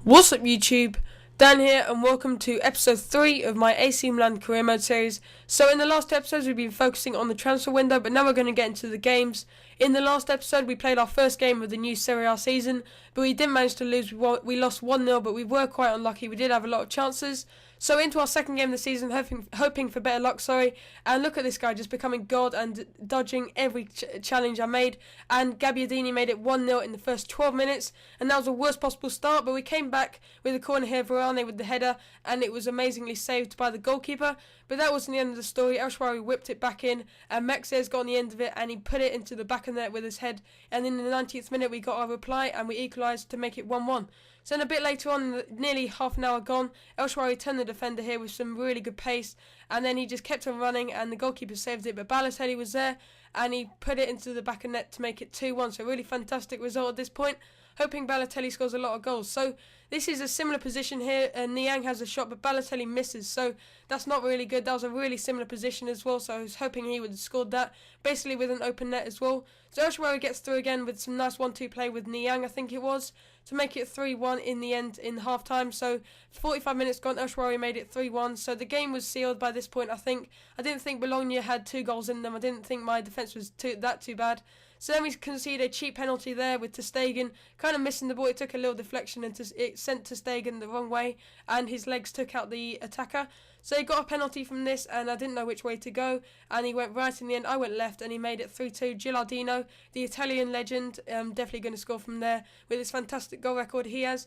What's up YouTube, Dan here and welcome to episode 3 of my AC Milan career mode series. So in the last episodes we've been focusing on the transfer window, but now we're going to get into the games. In the last episode we played our first game of the new Serie A season, but we didn't manage to lose. We lost 1-0, but we were quite unlucky. We did have a lot of chances. So into our second game of the season, hoping for better luck, and look at this guy just becoming god and dodging every challenge I made, and Gabbiadini made it 1-0 in the first 12 minutes, and that was the worst possible start, but we came back with a corner here, Varane with the header, and it was amazingly saved by the goalkeeper. But that wasn't the end of the story. El Shaarawy whipped it back in, and Mexes got on the end of it, and he put it into the back of the net with his head, and in the 90th minute we got our reply, and we equalised to make it 1-1. So then a bit later on, nearly half an hour gone, El Shaarawy turned the defender here with some really good pace, and then he just kept on running, and the goalkeeper saved it, but Balotelli was there, and he put it into the back of net to make it 2-1, so a really fantastic result at this point, hoping Balotelli scores a lot of goals. So this is a similar position here, and Niang has a shot, but Balotelli misses, so that's not really good. That was a really similar position as well, so I was hoping he would have scored that, basically with an open net as well. So El Shaarawy gets through again with some nice 1-2 play with Niang, I think it was, to make it 3-1 in the end in half-time. So 45 minutes gone, El Shaarawy made it 3-1, so the game was sealed by this point, I think. I didn't think Bologna had 2 goals in them. I didn't think my defence was too bad. So then we conceded a cheap penalty there with ter Stegen kind of missing the ball. It took a little deflection and it sent ter Stegen the wrong way, and his legs took out the attacker. So he got a penalty from this, and I didn't know which way to go, and he went right in the end. I went left, and he made it 3-2. Gilardino, the Italian legend, definitely going to score from there with his fantastic goal record he has.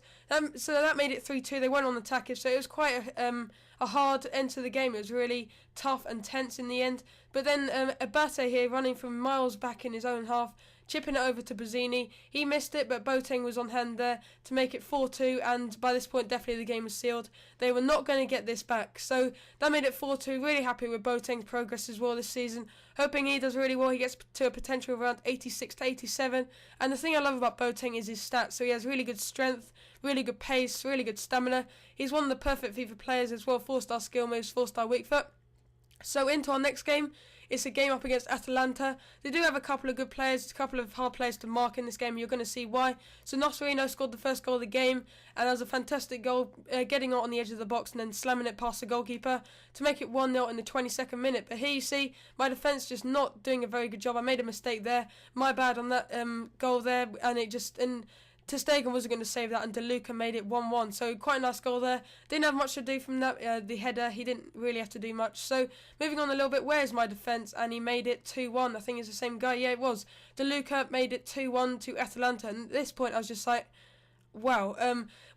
So that made it 3-2. They went on attack, so it was quite a hard end to the game. It was really tough and tense in the end. But then Abate here, running from miles back in his own half, chipping it over to Bozzini. He missed it, but Boateng was on hand there to make it 4-2, and by this point definitely the game was sealed. They were not going to get this back, so that made it 4-2. Really happy with Boateng's progress as well this season, hoping he does really well. He gets to a potential of around 86 to 87, and the thing I love about Boateng is his stats. So he has really good strength, really good pace, really good stamina. He's one of the perfect FIFA players as well, 4-star skill moves, 4-star weak foot. So into our next game, it's a game up against Atalanta. They do have a couple of good players, a couple of hard players to mark in this game. You're going to see why. So Nosferino scored the first goal of the game, and that was a fantastic goal, getting it on the edge of the box and then slamming it past the goalkeeper to make it 1-0 in the 22nd minute. But here you see my defence just not doing a very good job. I made a mistake there. My bad on that goal there, and it just... ter Stegen wasn't going to save that, and De Luca made it 1-1. So quite a nice goal there. Didn't have much to do from that. The header, he didn't really have to do much. So moving on a little bit, where's my defence? And he made it 2-1. I think it's the same guy. Yeah, it was. De Luca made it 2-1 to Atalanta. And at this point, I was just like, wow.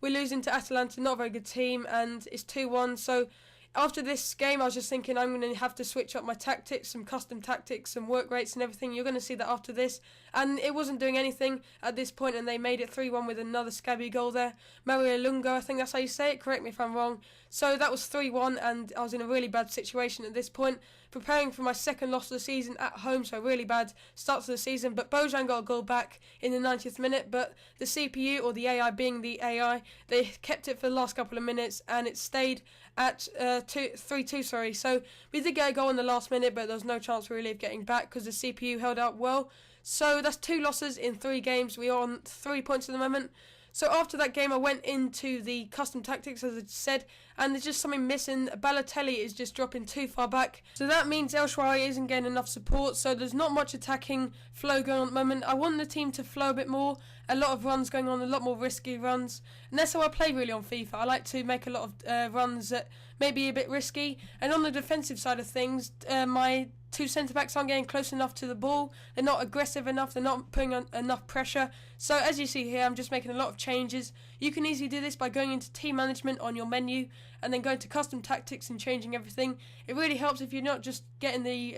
We're losing to Atalanta, not a very good team, and it's 2-1. So after this game, I was just thinking I'm going to have to switch up my tactics, some custom tactics, some work rates and everything. You're going to see that after this. And it wasn't doing anything at this point, and they made it 3-1 with another scabby goal there. Mario Lungo, I think that's how you say it. Correct me if I'm wrong. So that was 3-1, and I was in a really bad situation at this point, preparing for my second loss of the season at home, so a really bad start to the season. But Bojan got a goal back in the 90th minute, but the CPU, or the AI being the AI, they kept it for the last couple of minutes, and it stayed at 3-2, So we did get a goal in the last minute, but there was no chance really of getting back because the CPU held out well. So that's 2 losses in 3 games. We are on 3 points at the moment. So after that game, I went into the custom tactics, as I said, and there's just something missing. Balotelli is just dropping too far back. So that means El Shaarawy isn't getting enough support, so there's not much attacking flow going on at the moment. I want the team to flow a bit more, a lot of runs going on, a lot more risky runs. And that's how I play really on FIFA. I like to make a lot of runs that may be a bit risky. And on the defensive side of things, my 2 centre-backs aren't getting close enough to the ball. They're not aggressive enough. They're not putting on enough pressure. So as you see here, I'm just making a lot of changes. You can easily do this by going into team management on your menu and then going to custom tactics and changing everything. It really helps if you're not just getting the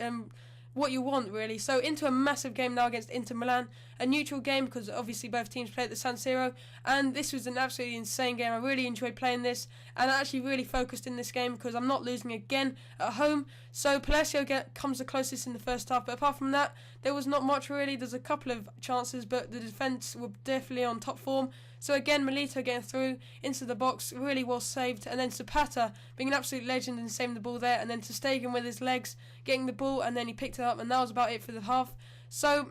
what you want, really. So into a massive game now against Inter Milan, a neutral game because obviously both teams play at the San Siro, and this was an absolutely insane game. I really enjoyed playing this, and I actually really focused in this game because I'm not losing again at home. So Palacio comes the closest in the first half, but apart from that, there was not much really. There's a couple of chances, but the defence were definitely on top form. So again, Milito getting through into the box, really well saved. And then Zapata being an absolute legend and saving the ball there. And then ter Stegen with his legs getting the ball, and then he picked it up, and that was about it for the half. So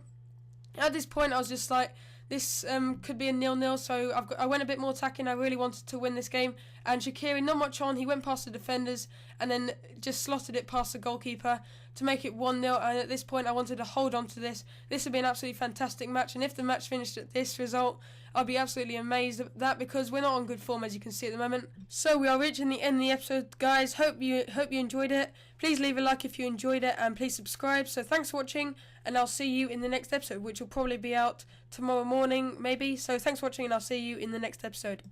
at this point, I was just like, this could be a 0-0, so I went a bit more attacking. I really wanted to win this game. And Shaqiri, not much on. He went past the defenders and then just slotted it past the goalkeeper to make it 1-0. And at this point, I wanted to hold on to this. This would be an absolutely fantastic match. And if the match finished at this result, I'd be absolutely amazed at that, because we're not on good form, as you can see at the moment. So we are reaching the end of the episode, guys. Hope you enjoyed it. Please leave a like if you enjoyed it, and please subscribe. So thanks for watching, and I'll see you in the next episode, which will probably be out tomorrow morning, maybe. So thanks for watching, and I'll see you in the next episode.